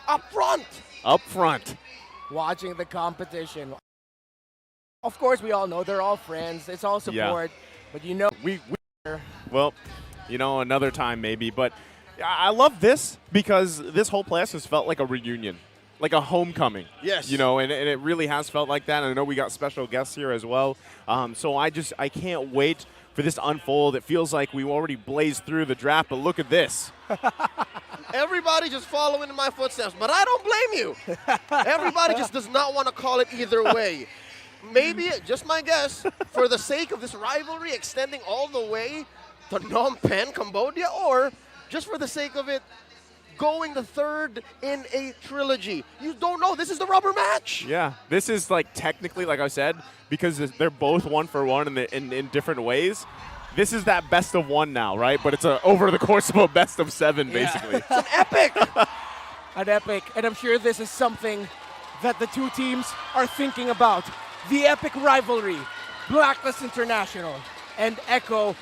up front. Up front. Watching the competition. Of course, we all know they're all friends. It's all support. But you know, Well, you know, another time maybe. But I love this because this whole playoffs has felt like a reunion, like a homecoming. Yes. You know, and it really has felt like that. And I know we got special guests here as well. So I can't wait for this to unfold. It feels like we already blazed through the draft, but look at this. Everybody just following in my footsteps, but I don't blame you. Everybody just does not want to call it either way. Maybe, just my guess, for the sake of this rivalry extending all the way to Phnom Penh, Cambodia, or just for the sake of it going the third in a trilogy. You don't know. This is the rubber match. Yeah, this is like technically, like I said, because they're both 1-for-1 in different ways. This is that best of one now, right? But it's over the course of a best of 7, basically. It's an epic. An epic. And I'm sure this is something that the two teams are thinking about. The epic rivalry. Blacklist International and Echo.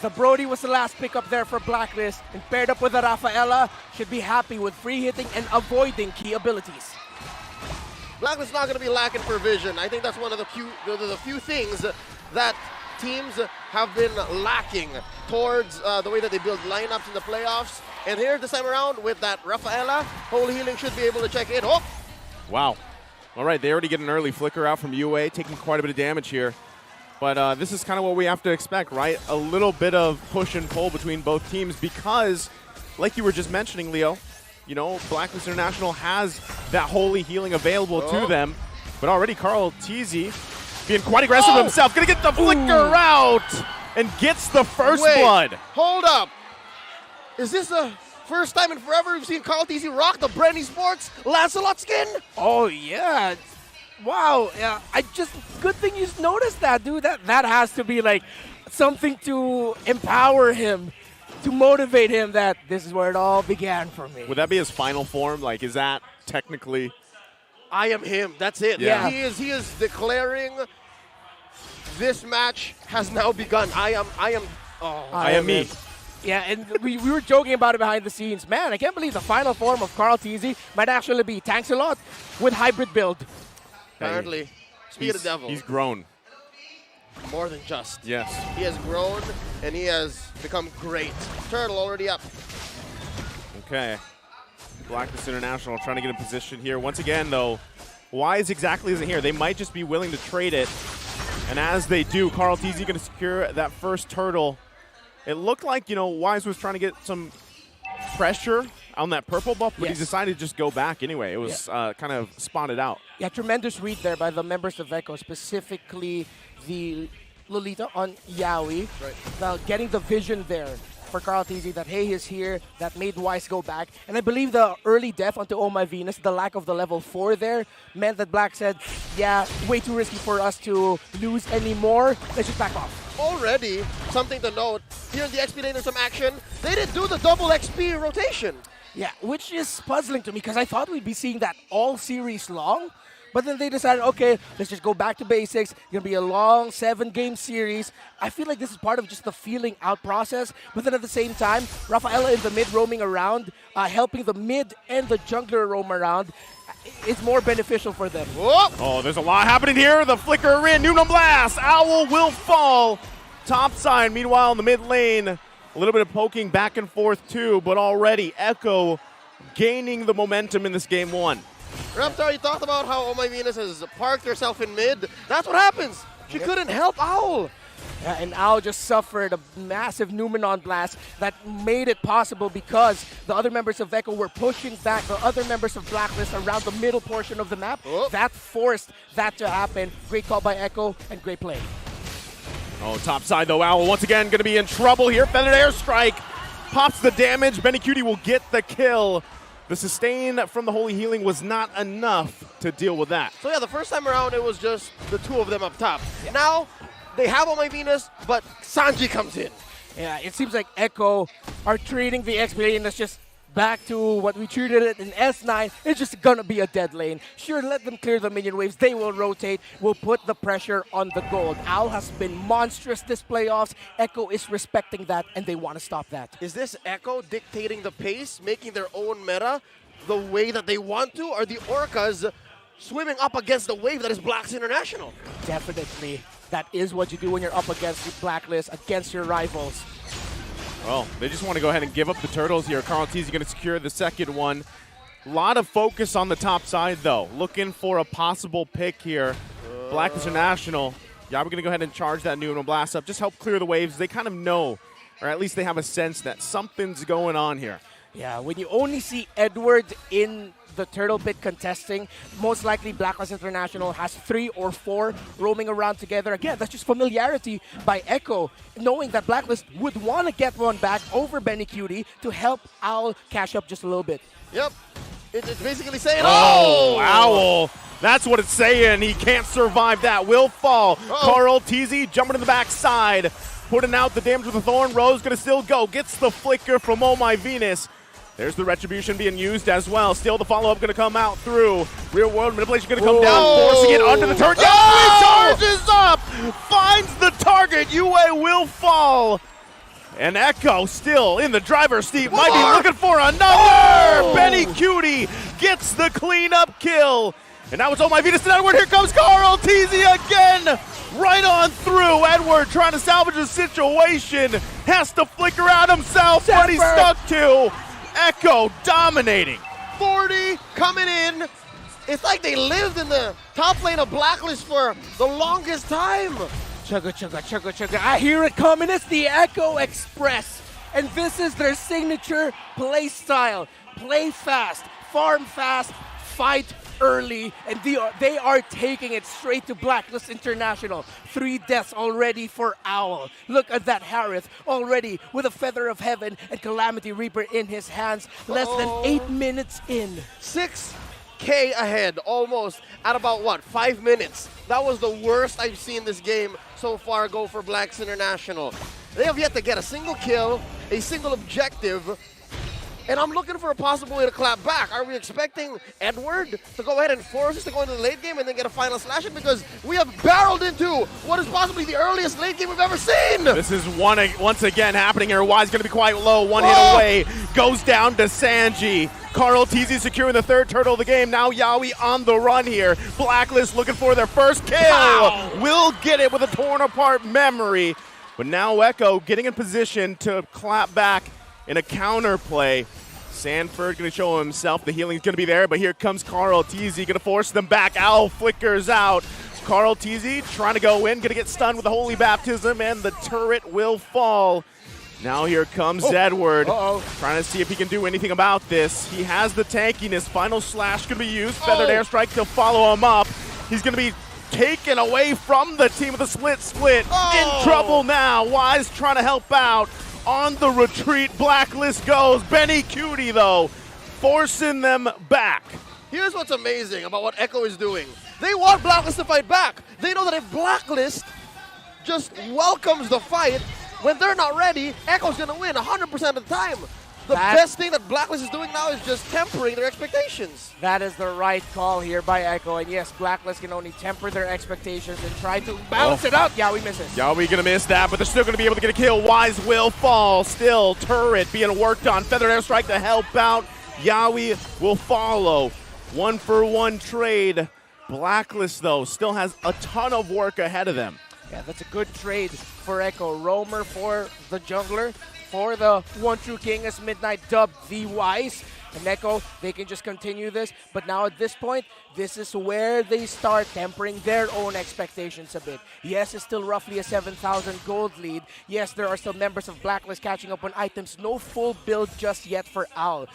The Brody was the last pick up there for Blacklist, and paired up with the Rafaela, should be happy with free hitting and avoiding key abilities. Blacklist not going to be lacking for vision. I think that's one of the few things that teams have been lacking towards the way that they build lineups in the playoffs. And here this time around with that Rafaela, Holy Healing should be able to check in. Oh! Wow. All right, they already get an early flicker out from UA, taking quite a bit of damage here. But this is kind of what we have to expect, right? A little bit of push and pull between both teams because, like you were just mentioning, Leo, you know, Blacklist International has that Holy Healing available to them. But already Carl Teasy being quite aggressive himself, going to get the flicker out and gets the first blood. Hold up. Is this the first time in forever we've seen Carl Teasy rock the Brenny Sports Lancelot skin? Oh, yeah. Wow. Yeah. Good thing you noticed that, dude. That has to be like something to empower him, to motivate him that this is where it all began for me. Would that be his final form? Like, is that technically? I am him. That's it. Yeah. He is declaring this match has now begun. I am me. Yeah, and we were joking about it behind the scenes. Man, I can't believe the final form of Carl Teasy might actually be Tanks a Lot with hybrid build. Apparently, speed of the devil. He's grown. More than just. Yes. He has grown, and he has become great. Turtle already up. Okay. Blacklist International trying to get in position here. Once again, though, Wise exactly isn't here. They might just be willing to trade it. And as they do, Carl Teasy going to secure that first turtle. It looked like, you know, Wise was trying to get some pressure on that purple buff, but he decided to just go back anyway. It was kind of spotted out. Yeah, tremendous read there by the members of Echo, specifically the Lolita on Yaoi. Right. Getting the vision there for Carl Teasy that, hey, is here, that made Wise go back. And I believe the early death onto Oh My Venus, the lack of the level 4 there, meant that Black said, yeah, way too risky for us to lose anymore. Let's just back off. Already, something to note, here in the XP lane in some action, they didn't do the double XP rotation. Yeah, which is puzzling to me because I thought we'd be seeing that all series long. But then they decided, okay, let's just go back to basics. It's going to be a long 7-game series. I feel like this is part of just the feeling out process. But then at the same time, Rafaela in the mid roaming around, helping the mid and the jungler roam around. It's more beneficial for them. Whoop. Oh, there's a lot happening here. The flicker in, Nuno Blast. Owl will fall. Top side, meanwhile, in the mid lane, a little bit of poking back and forth too, but already Echo gaining the momentum in this game 1. Reptar, you talked about how Oh My Venus has parked herself in mid. That's what happens. She couldn't help Owl. Yeah, and Owl just suffered a massive Numenon blast that made it possible because the other members of Echo were pushing back the other members of Blacklist around the middle portion of the map. Oh. That forced that to happen. Great call by Echo and great play. Oh, top side though, Owl once again going to be in trouble here. Feathered Airstrike pops the damage. Benny Cutie will get the kill. The sustain from the Holy Healing was not enough to deal with that. So yeah, the first time around, it was just the two of them up top. Now, they have Oh My Venus, but Sanji comes in. Yeah, it seems like Echo are treating the XP lane as just back to what we treated it in S9. It's just gonna be a dead lane. Sure, let them clear the minion waves. They will rotate. We'll put the pressure on the gold. Owl has been monstrous this playoffs. Echo is respecting that, and they want to stop that. Is this Echo dictating the pace, making their own meta? the way that they want to? Or the Orcas swimming up against the wave that is Blacks International? Definitely. That is what you do when you're up against the Blacklist, against your rivals. Well, they just want to go ahead and give up the turtles here. Carl T's going to secure the second one. A lot of focus on the top side, though. Looking for a possible pick here. Blacklist International. Yeah, we're going to go ahead and charge that new blast up. Just help clear the waves. They kind of know, or at least they have a sense that something's going on here. Yeah, when you only see Edward in the turtle pit contesting, most likely Blacklist International has 3 or 4 roaming around together. Again, that's just familiarity by Echo, knowing that Blacklist would want to get one back over Benny Cutie to help Owl cash up just a little bit. Yep. It's basically saying, oh, Owl. That's what it's saying. He can't survive that. Will fall. Carl TZ jumping to the backside, putting out the damage with the Thorn. Rose going to still go. Gets the flicker from Oh My Venus. There's the Retribution being used as well. Still the follow-up going to come out through. Real World Manipulation going to come down, forcing it under the turret. Yui charges up, finds the target. UA will fall. And Echo still in the driver's seat. Might be looking for another. Benny Cutie gets the cleanup kill. And now it's Oh My Venus and Edward. Here comes Carl TZ again. Right on through. Edward trying to salvage the situation. Has to flicker out himself, but he's stuck to. Echo dominating. 40 coming in. It's like they lived in the top lane of Blacklist for the longest time. Chugga, chugga, chugga, chugga. I hear it coming. It's the Echo Express. And this is their signature play style. Play fast, farm fast, fight early, and they are taking it straight to Blacklist International. 3 deaths already for Owl. Look at that Harith already with a Feather of Heaven and Calamity Reaper in his hands. Less than 8 minutes in. 6K ahead, almost, at about, what, 5 minutes. That was the worst I've seen this game so far go for Blacks International. They have yet to get a single kill, a single objective, and I'm looking for a possible way to clap back. Are we expecting Edward to go ahead and force us to go into the late game and then get a final slash in? Because we have barreled into what is possibly the earliest late game we've ever seen. This is once again happening here. Y's going to be quite low. One hit away. Goes down to Sanji. Carl TZ securing the 3rd turtle of the game. Now Yaoi on the run here. Blacklist looking for their first kill. Wow. Will get it with a torn apart memory. But now Echo getting in position to clap back in a counterplay. Sanford going to show himself. The healing's going to be there, but here comes Carl TZ going to force them back. Owl flickers out. Carl TZ trying to go in, going to get stunned with the Holy Baptism, and the turret will fall. Now here comes Edward, trying to see if he can do anything about this. He has the tankiness. Final slash going to be used. Feathered airstrike to follow him up. He's going to be taken away from the team with a split. In trouble now. Wise trying to help out. On the retreat, Blacklist goes. Benny Cutie, though, forcing them back. Here's what's amazing about what Echo is doing. They want Blacklist to fight back. They know that if Blacklist just welcomes the fight, when they're not ready, Echo's going to win 100% of the time. The best thing that Blacklist is doing now is just tempering their expectations. That is the right call here by Echo. And yes, Blacklist can only temper their expectations and try to balance it out. Yaoi misses. Yaoi going to miss that, but they're still going to be able to get a kill. Wise will fall. Still, turret being worked on. Feathered airstrike to help out. Yaoi will follow. 1-for-1 trade. Blacklist, though, still has a ton of work ahead of them. Yeah, that's a good trade for Echo. Roamer for the jungler. For the One True King as Midnight dubbed the Wise. And Echo, they can just continue this. But now at this point, this is where they start tempering their own expectations a bit. Yes, it's still roughly a 7,000 gold lead. Yes, there are still members of Blacklist catching up on items. No full build just yet for Owl.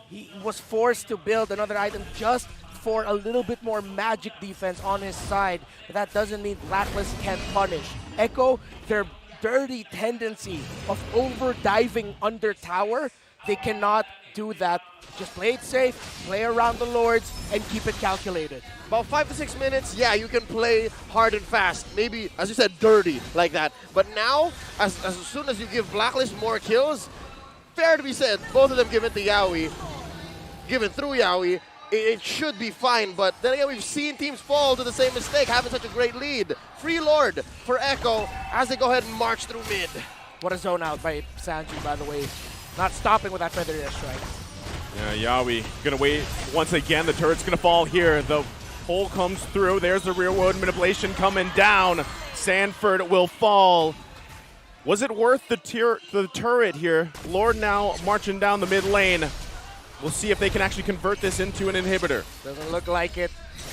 He was forced to build another item just for a little bit more magic defense on his side. But that doesn't mean Blacklist can't punish. Echo, their dirty tendency of over-diving under tower, they cannot do that. Just play it safe, play around the lords, and keep it calculated. About 5 to 6 minutes, yeah, you can play hard and fast. Maybe, as you said, dirty like that. But now, as soon as you give Blacklist more kills, fair to be said, both of them give it to Yaoi, given through Yaoi, it should be fine, but then again, we've seen teams fall to the same mistake, having such a great lead. Free Lord for Echo as they go ahead and march through mid. What a zone out by Sanji, by the way. Not stopping with that Feather Airstrike. Yeah, Yawi gonna wait once again. The turret's gonna fall here. The pole comes through. There's the rear wood manipulation coming down. Sanford will fall. Was it worth the turret here? Lord now marching down the mid lane. We'll see if they can actually convert this into an inhibitor. Doesn't look like it.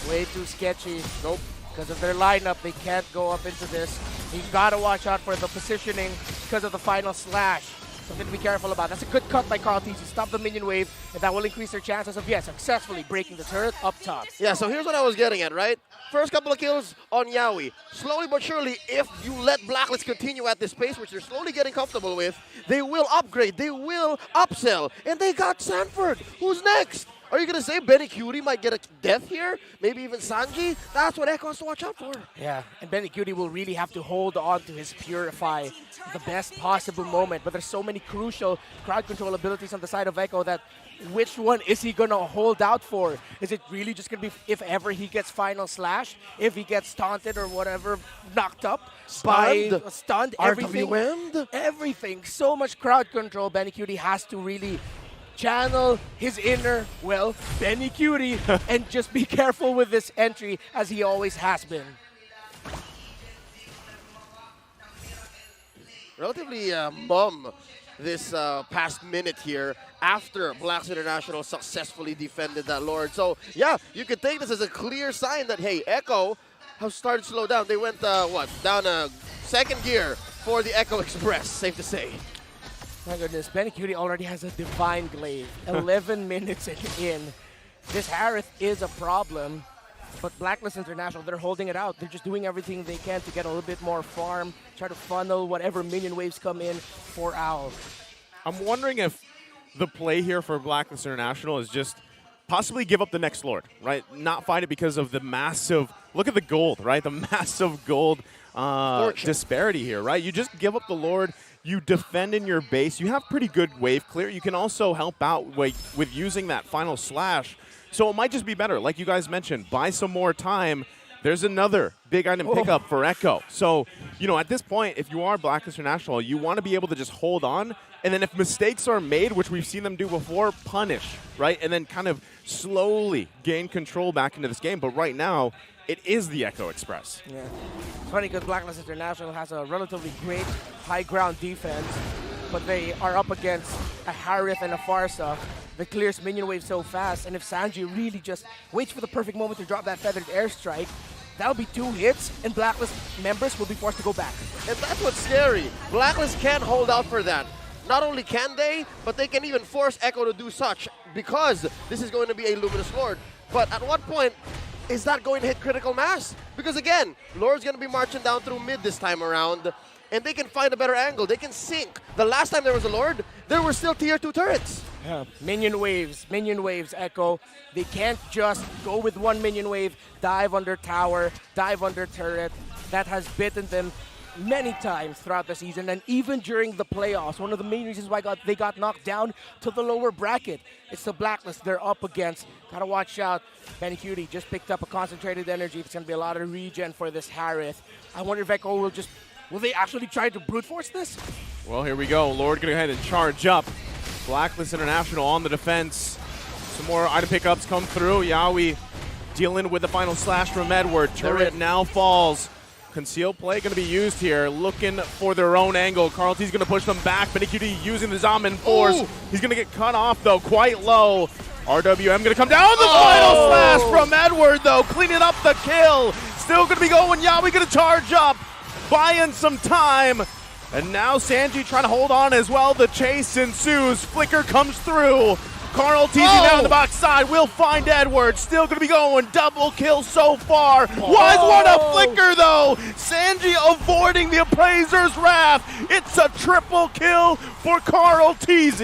Way too sketchy. Nope. Because of their lineup, they can't go up into this. You gotta watch out for the positioning because of the final slash. Something to be careful about. That's a good cut by Carl-TZ. Stop the minion wave, and that will increase their chances of, successfully breaking the turret up top. Yeah, so here's what I was getting at, right? First couple of kills on Yawi. Slowly but surely, if you let Blacklist continue at this pace, which they're slowly getting comfortable with, they will upgrade, they will upsell, and they got Sanford. Who's next? Are you going to say Benny Cutie might get a death here? Maybe even Sanji? That's what Echo has to watch out for. Yeah, and Benny Cutie will really have to hold on to his Purify the best possible moment. But there's so many crucial crowd control abilities on the side of Echo that which one is he going to hold out for? Is it really just going to be if ever he gets Final Slash, if he gets taunted or whatever, knocked up, stunned, everything. RWM'd? Everything. So much crowd control. Benny Cutie has to really channel his inner, Benny Cutie, and just be careful with this entry as he always has been. Relatively mum this past minute here after Blacks International successfully defended that Lord. So, yeah, you could take this as a clear sign that, hey, Echo have started to slow down. They went, down a second gear for the Echo Express, safe to say. My goodness, Benny Cutie already has a divine glaive. 11 minutes in. This Harith is a problem, but Blacklist International, they're holding it out. They're just doing everything they can to get a little bit more farm, try to funnel whatever minion waves come in for Owl. I'm wondering if the play here for Blacklist International is just possibly give up the next Lord, right? Not fight it because of the massive, look at the gold, right? The massive gold disparity here, right? You just give up the Lord. You defend in your base. You have pretty good wave clear. You can also help out with using that final slash. So it might just be better, like you guys mentioned, buy some more time. There's another big item pickup for Echo. So, at this point, if you are Blacklist International, you want to be able to just hold on. And then if mistakes are made, which we've seen them do before, punish, right? And then kind of slowly gain control back into this game. But right now, it is the Echo Express. Yeah. It's funny because Blacklist International has a relatively great high ground defense, but they are up against a Harith and a Farsa that clears minion wave so fast. And if Sanji really just waits for the perfect moment to drop that feathered airstrike, that'll be 2 hits, and Blacklist members will be forced to go back. And that's what's scary. Blacklist can't hold out for that. Not only can they, but they can even force Echo to do such because this is going to be a Luminous Lord. But at what point is that going to hit critical mass? Because again, Lord's going to be marching down through mid this time around, and they can find a better angle. They can sink. The last time there was a Lord, there were still tier 2 turrets. Yeah. Minion waves, Echo. They can't just go with one minion wave, dive under tower, dive under turret. That has bitten them many times throughout the season, and even during the playoffs. One of the main reasons why they got knocked down to the lower bracket. It's the Blacklist they're up against. Gotta watch out. Benny Cutie just picked up a concentrated energy. It's gonna be a lot of regen for this Harith. I wonder if Echo will they actually try to brute force this? Well, here we go. Lord gonna go ahead and charge up. Blacklist International on the defense. Some more item pickups come through. Yawi dealing with the final slash from Edward. Turret now falls. Concealed play going to be used here, looking for their own angle. Carl-TZ going to push them back. Benny Cutie using the Zombie force. He's going to get cut off, though, quite low. RWM going to come down. The final slash from Edward, though, cleaning up the kill. Still going to be going. Yawi going to charge up, buying some time. And now Sanji trying to hold on as well. The chase ensues. Flicker comes through. Carl-TZ down on the box side will find Edward. Still going to be going. Double kill so far. Wise one a flicker, though. Sanji avoiding the Appraiser's wrath. It's a triple kill for Carl-TZ.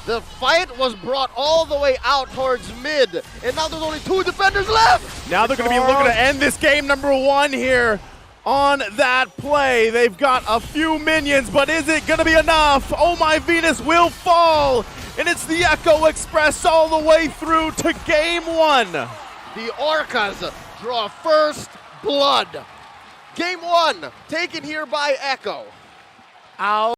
The fight was brought all the way out towards mid, and now there's only 2 defenders left. Now they're going to be looking to end this game number 1 here on that play. They've got a few minions, but is it going to be enough? Oh, my Venus will fall. And it's the Echo Express all the way through to game 1. The Orcas draw first blood. Game 1 taken here by Echo. Ow.